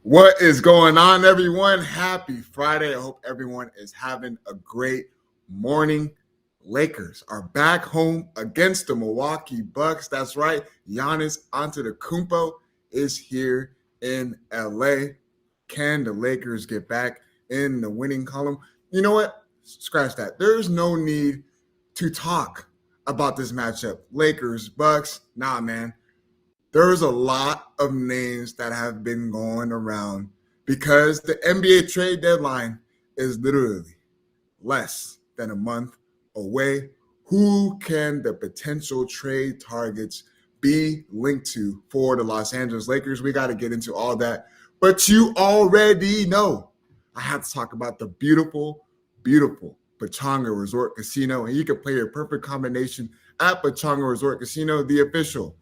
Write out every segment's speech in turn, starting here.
What is going on, everyone? Happy Friday. I hope everyone is having a great morning. Lakers are back home against the Milwaukee Bucks. That's right. Giannis Antetokounmpo is here in LA. Can the Lakers get back in the winning column? You know what? Scratch that. There's no need to talk about this matchup. Lakers, Bucks. Nah, man. There's a lot of names that have been going around because the NBA trade deadline is literally less than a month away. Who can the potential trade targets be linked to for the Los Angeles Lakers? We got to get into all that. But you already know I have to talk about the beautiful, beautiful Pechanga Resort Casino. And you can play your perfect combination at Pechanga Resort Casino, the official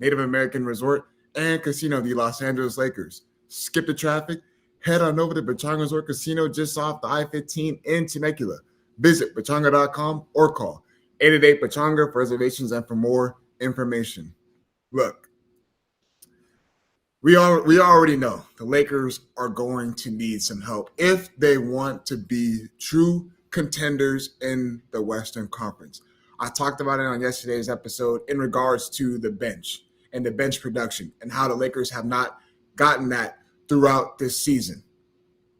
Native American resort and casino of the Los Angeles Lakers. Skip the traffic. Head on over to Pechanga Resort Casino just off the I-15 in Temecula. Visit pechanga.com or call 888-PECHANGA for reservations and for more information. Look, we already know the Lakers are going to need some help if they want to be true contenders in the Western Conference. I talked about it on yesterday's episode in regards to the bench and the bench production and how the Lakers have not gotten that throughout this season.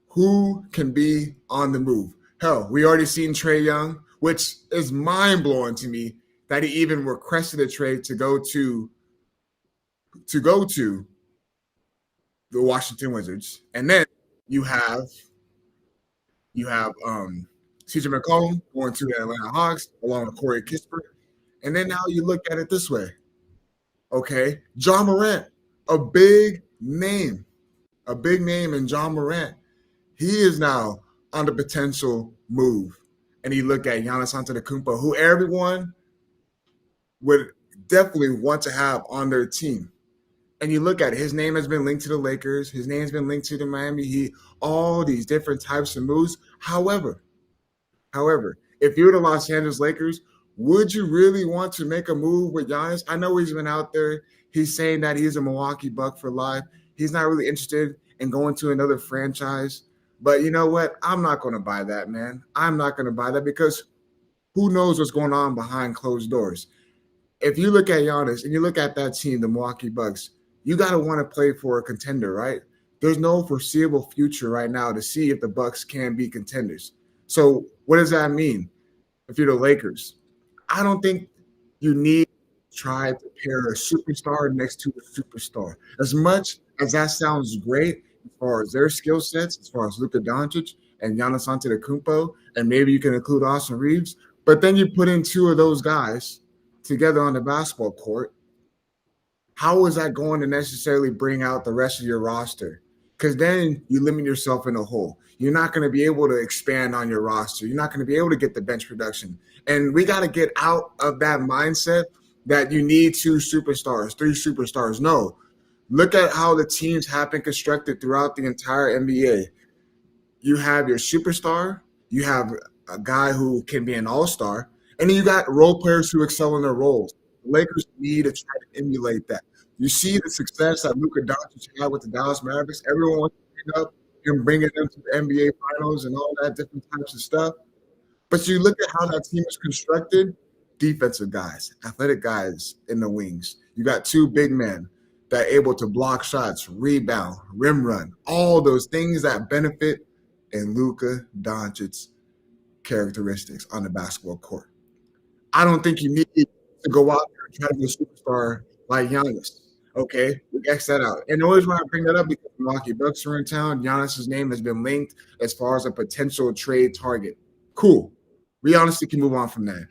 Who can be on the move? Hell, we already seen Trae Young, which is mind-blowing to me that he even requested a trade to go to the Washington Wizards. And then you have CJ McCollum going to the Atlanta Hawks along with Corey Kispert. And then now you look at it this way. Okay, Ja Morant, a big name in Ja Morant. He is now on the potential move. And you look at Giannis Antetokounmpo, who everyone would definitely want to have on their team. And you look at it, his name has been linked to the Lakers. His name has been linked to the Miami Heat, all these different types of moves. However, if you're the Los Angeles Lakers, would you really want to make a move with Giannis? I know he's been out there. He's saying that he's a Milwaukee Buck for life. He's not really interested in going to another franchise. But you know what? I'm not going to buy that, man. I'm not going to buy that because who knows what's going on behind closed doors. If you look at Giannis and you look at that team, the Milwaukee Bucks, you got to want to play for a contender, right? There's no foreseeable future right now to see if the Bucks can be contenders. So what does that mean if you're the Lakers? I don't think you need to try to pair a superstar next to a superstar. As much as that sounds great as far as their skill sets, as far as Luka Doncic and Giannis Antetokounmpo, and maybe you can include Austin Reeves, but then you put in two of those guys together on the basketball court, how is that going to necessarily bring out the rest of your roster? Because then you limit yourself in a hole. You're not going to be able to expand on your roster. You're not going to be able to get the bench production. And we got to get out of that mindset that you need two superstars, three superstars. No. Look at how the teams have been constructed throughout the entire NBA. You have your superstar. You have a guy who can be an all-star. And then you got role players who excel in their roles. The Lakers need to try to emulate that. You see the success that Luka Doncic had with the Dallas Mavericks. Everyone wants to pick up and bringing them to the NBA Finals and all that different types of stuff. But you look at how that team is constructed, defensive guys, athletic guys in the wings. You got two big men that are able to block shots, rebound, rim run, all those things that benefit in Luka Doncic's characteristics on the basketball court. I don't think you need to go out there and try to be a superstar like Giannis. Okay, we X that out. And the only reason why I bring that up because the Milwaukee Bucks are in town. Giannis's name has been linked as far as a potential trade target. Cool. We honestly can move on from that.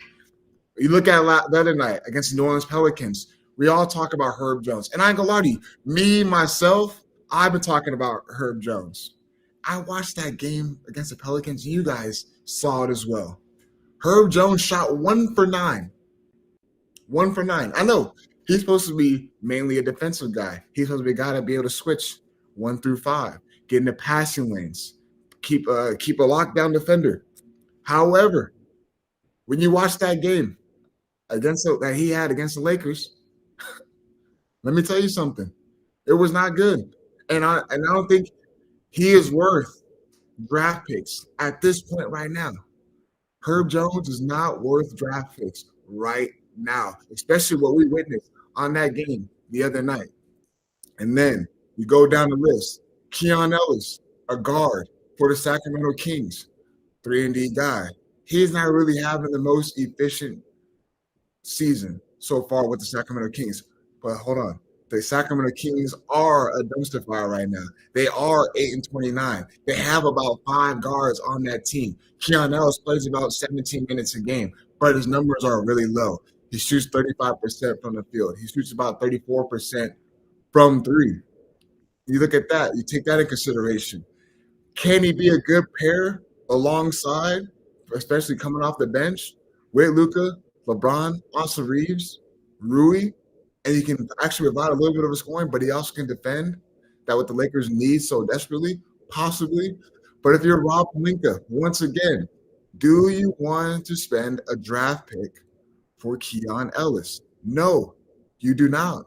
You look at the other night against the New Orleans Pelicans. We all talk about Herb Jones. And I ain't gonna lie to you, me, myself, I've been talking about Herb Jones. I watched that game against the Pelicans. You guys saw it as well. Herb Jones shot 1 for 9. 1 for 9. I know he's supposed to be mainly a defensive guy. He's supposed to be a guy to be able to switch 1 through 5, get in the passing lanes, keep a lockdown defender. However, when you watch that game that he had against the Lakers, let me tell you something. It was not good. And I don't think he is worth draft picks at this point right now. Herb Jones is not worth draft picks right now, especially what we witnessed on that game the other night. And then you go down the list. Keon Ellis, a guard for the Sacramento Kings, 3-and-D guy. He's not really having the most efficient season so far with the Sacramento Kings. But hold on. The Sacramento Kings are a dumpster fire right now. They are 8-29. They have about 5 guards on that team. Keon Ellis plays about 17 minutes a game, but his numbers are really low. He shoots 35% from the field. He shoots about 34% from 3. You look at that. You take that in consideration. Can he be a good pair alongside, especially coming off the bench, with Luka, LeBron, Austin Reeves, Rui? And he can actually provide a little bit of a scoring, but he also can defend. That what the Lakers need so desperately, possibly. But if you're Rob Pelinka, once again, do you want to spend a draft pick for Keon Ellis? No, you do not.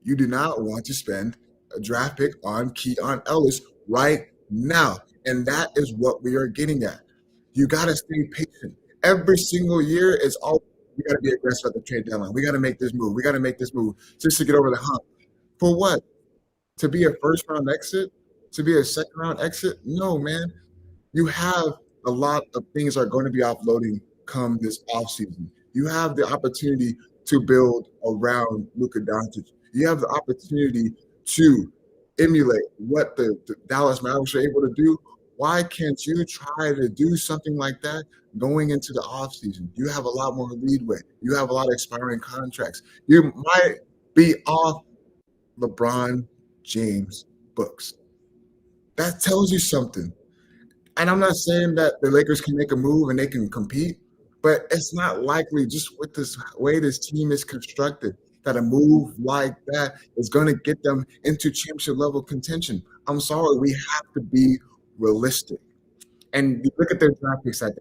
You do not want to spend a draft pick on Keon Ellis right now. And that is what we are getting at. You got to stay patient. Every single year is all. We got to be aggressive at the trade deadline. We got to make this move. We got to make this move just to get over the hump. For what? To be a first-round exit? To be a second-round exit? No, man. You have a lot of things that are going to be offloading come this offseason. You have the opportunity to build around Luka Doncic. You have the opportunity to emulate what the Dallas Mavericks are able to do. Why can't you try to do something like that going into the offseason? You have a lot more leadway. You have a lot of expiring contracts. You might be off LeBron James books. That tells you something. And I'm not saying that the Lakers can make a move and they can compete, but it's not likely just with this way this team is constructed that a move like that is going to get them into championship level contention. I'm sorry, we have to be realistic. And you look at their draft picks at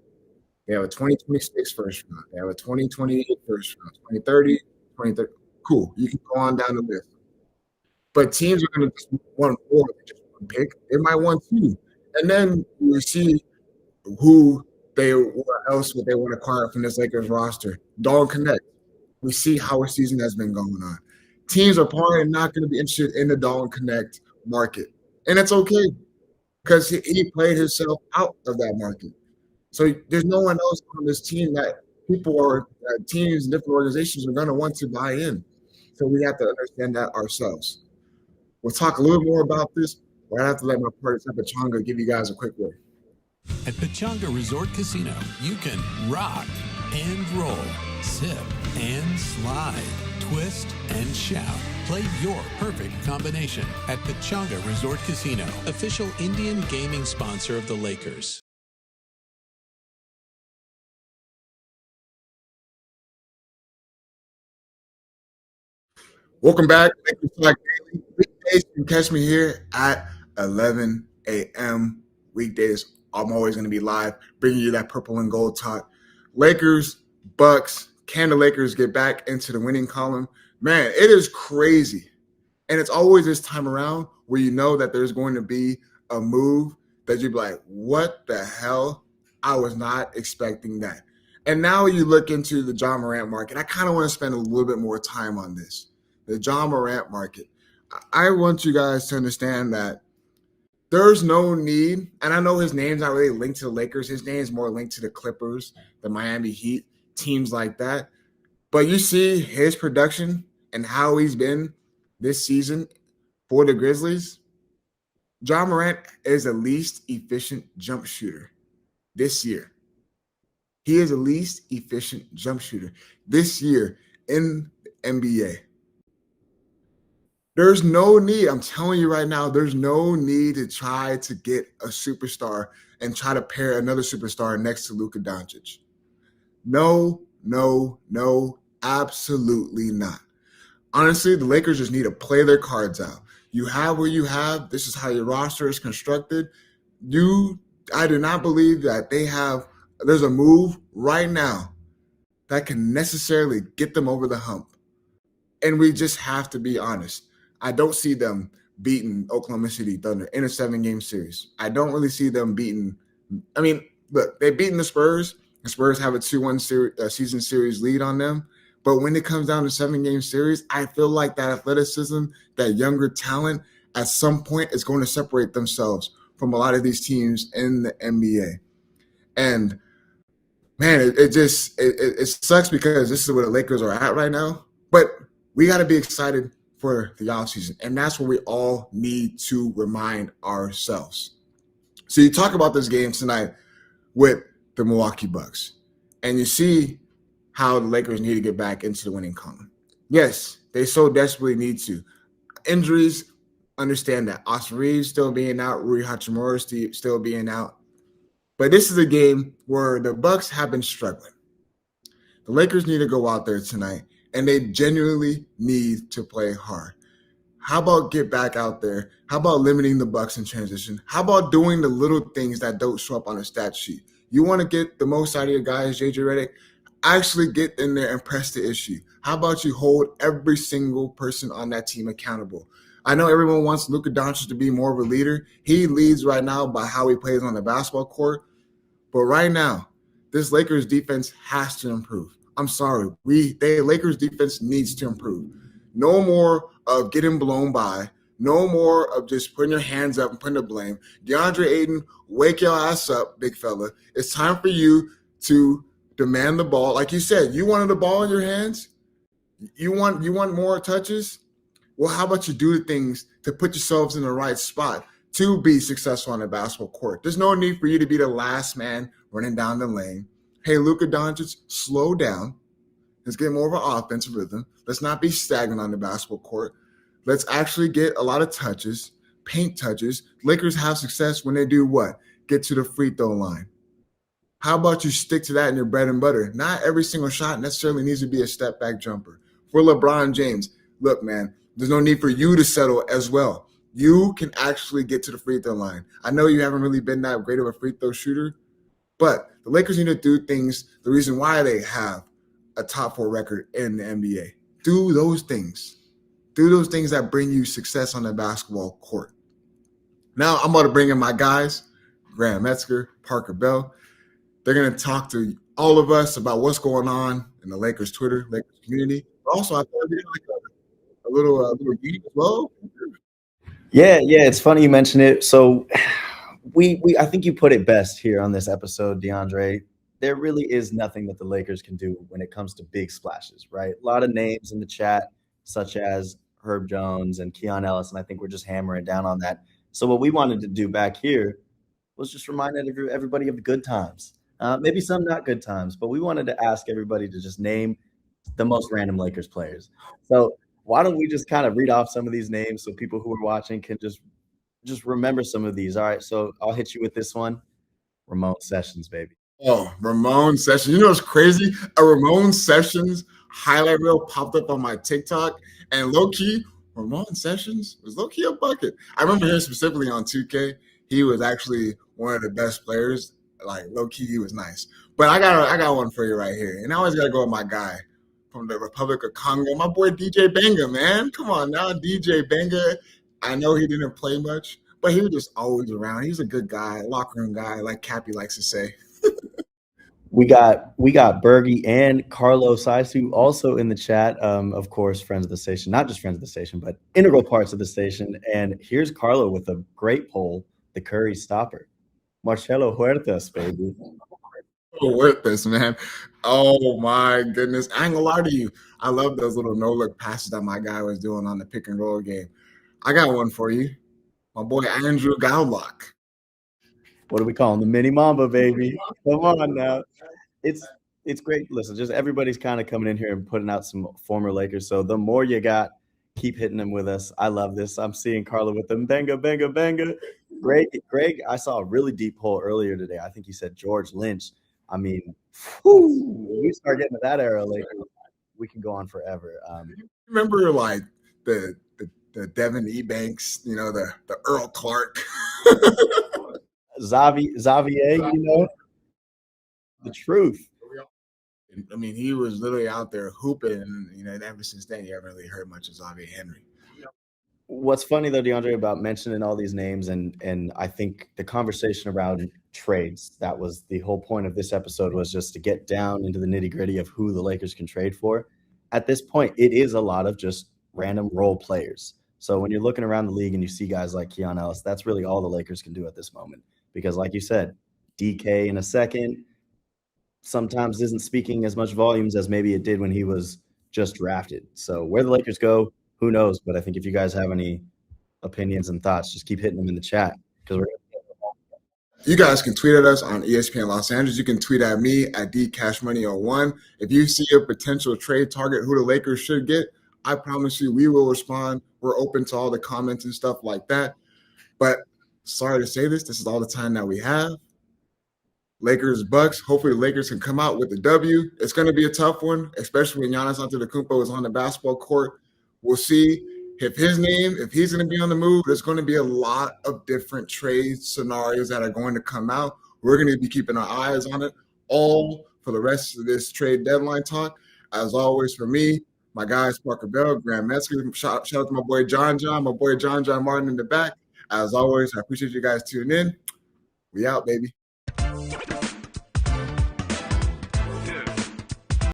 they have a 2026 first round. They have a 2028 first round, 2030, 2030. Cool. You can go on down the list. But teams are going to just want more than just one pick. They might want 2. And then you see who what else would they want to acquire from this Lakers roster. Dalton Connect. We see how a season has been going on. Teams are probably not going to be interested in the Dalton Connect market. And it's okay because he played himself out of that market. So there's no one else on this team that teams and different organizations are going to want to buy in. So we have to understand that ourselves. We'll talk a little more about this, but I have to let my partner Pachanga give you guys a quick word. At Pachanga Resort Casino, you can rock and roll, sip and slide, twist and shout. Play your perfect combination at Pachanga Resort Casino, official Indian gaming sponsor of the Lakers. Welcome back. Lakers Talk Daily. Weekdays, you can catch me here at 11 a.m. Weekdays, I'm always going to be live, bringing you that purple and gold talk. Lakers, Bucks, can the Lakers get back into the winning column? Man, it is crazy. And it's always this time around where you know that there's going to be a move that you'd be like, what the hell? I was not expecting that. And now you look into the Ja Morant market. I kind of want to spend a little bit more time on this. The Ja Morant market. I want you guys to understand that there's no need, and I know his name's not really linked to the Lakers. His name is more linked to the Clippers, the Miami Heat, teams like that. But you see his production and how he's been this season for the Grizzlies. Ja Morant is the least efficient jump shooter this year. He is the least efficient jump shooter this year in the NBA. There's no need. I'm telling you right now, there's no need to try to get a superstar and try to pair another superstar next to Luka Doncic. No, no, no, absolutely not. Honestly, the Lakers just need to play their cards out. You have what you have. This is how your roster is constructed. I do not believe that there's a move right now that can necessarily get them over the hump. And we just have to be honest. I don't see them beating Oklahoma City Thunder in a 7-game series. I don't really see them beating. I mean, look, they've beaten the Spurs. The Spurs have a 2-1 season series lead on them. But when it comes down to 7-game series, I feel like that athleticism, that younger talent, at some point is going to separate themselves from a lot of these teams in the NBA. And man, it sucks because this is where the Lakers are at right now. But we got to be excited for the offseason. And that's what we all need to remind ourselves. So you talk about this game tonight with the Milwaukee Bucks, and you see how the Lakers need to get back into the winning column. Yes, they so desperately need to. Injuries, understand that. Austin Reeves still being out, Rui Hachimura still being out. But this is a game where the Bucks have been struggling. The Lakers need to go out there tonight, and they genuinely need to play hard. How about get back out there? How about limiting the Bucks in transition? How about doing the little things that don't show up on a stat sheet? You want to get the most out of your guys, JJ Redick? Actually get in there and press the issue. How about you hold every single person on that team accountable? I know everyone wants Luka Doncic to be more of a leader. He leads right now by how he plays on the basketball court. But right now, this Lakers defense has to improve. I'm sorry. Lakers defense needs to improve. No more of getting blown by. No more of just putting your hands up and putting the blame. DeAndre Ayton, wake your ass up, big fella. It's time for you to demand the ball. Like you said, you wanted the ball in your hands? You want more touches? Well, how about you do the things to put yourselves in the right spot to be successful on the basketball court? There's no need for you to be the last man running down the lane. Hey, Luka Doncic, slow down. Let's get more of an offensive rhythm. Let's not be stagnant on the basketball court. Let's actually get a lot of touches, paint touches. Lakers have success when they do what? Get to the free throw line. How about you stick to that in your bread and butter? Not every single shot necessarily needs to be a step back jumper. For LeBron James, look, man, there's no need for you to settle as well. You can actually get to the free throw line. I know you haven't really been that great of a free throw shooter, but the Lakers need to do things, the reason why they have a top 4 record in the NBA. Do those things. Do those things that bring you success on the basketball court. Now I'm about to bring in my guys, Graham Metzger, Parker Bell. They're going to talk to all of us about what's going on in the Lakers Twitter, Lakers community. Also, I thought we'd like a little game as well. Yeah, it's funny you mention it. So I think you put it best here on this episode, DeAndre. There really is nothing that the Lakers can do when it comes to big splashes, right? A lot of names in the chat, such as Herb Jones and Keon Ellis, and I think we're just hammering down on that. So what we wanted to do back here was just remind everybody of the good times. Maybe some not good times, but we wanted to ask everybody to just name the most random Lakers players. So why don't we just kind of read off some of these names so people who are watching can just remember some of these. All right, so I'll hit you with this one. Ramon Sessions, baby. Oh, Ramon Sessions. You know what's crazy? A Ramon Sessions highlight reel popped up on my TikTok, and low-key, Ramon Sessions was low-key a bucket. I remember him specifically on 2K. He was actually one of the best players. Like, low-key, he was nice. But I got one for you right here. And I always got to go with my guy from the Republic of Congo, my boy DJ Benga, man. Come on now, DJ Benga. I know he didn't play much, but he was just always around. He's a good guy, locker room guy, like Cappy likes to say. We got Bergie and Carlos Isu also in the chat. Of course, friends of the station, not just friends of the station, but integral parts of the station. And here's Carlo with a great poll, the Curry stopper. Marcelo Huertas, baby. Huertas, man. Oh my goodness. I ain't gonna lie to you. I love those little no-look passes that my guy was doing on the pick and roll game. I got one for you. My boy Andrew Gowlock. What do we call him? The mini Mamba, baby. Come on now. It's great. Listen, just everybody's kind of coming in here and putting out some former Lakers. So the more you got, keep hitting them with us. I love this. I'm seeing Carla with them benga, benga, benga. Greg, I saw a really deep poll earlier today. I think he said George Lynch. I mean, we start getting to that era, Lakers, we can go on forever. Remember like the Devin Ebanks, the Earl Clark. Xavier, the truth. I mean, he was literally out there hooping, and ever since then, you haven't really heard much of Xavier Henry. What's funny though, Deondre, about mentioning all these names, and I think the conversation around trades, that was the whole point of this episode, was just to get down into the nitty gritty of who the Lakers can trade for. At this point, it is a lot of just random role players. So when you're looking around the league and you see guys like Giannis, that's really all the Lakers can do at this moment. Because like you said, DK in a second sometimes isn't speaking as much volumes as maybe it did when he was just drafted. So where the Lakers go, who knows? But I think if you guys have any opinions and thoughts, just keep hitting them in the chat, because you guys can tweet at us on ESPN Los Angeles. You can tweet at me at DCashMoney01. If you see a potential trade target who the Lakers should get, I promise you we will respond. We're open to all the comments and stuff like that. But sorry to say this is all the time that we have. Lakers, Bucks. Hopefully the Lakers can come out with the W. It's going to be a tough one, especially when Giannis Antetokounmpo is on the basketball court. We'll see if he's going to be on the move. There's going to be a lot of different trade scenarios that are going to come out. We're going to be keeping our eyes on it all for the rest of this trade deadline talk. As always, for me, my guys, Parker Bell, Graham Metzger, shout out to my boy John Martin in the back. As always, I appreciate you guys tuning in. We out, baby.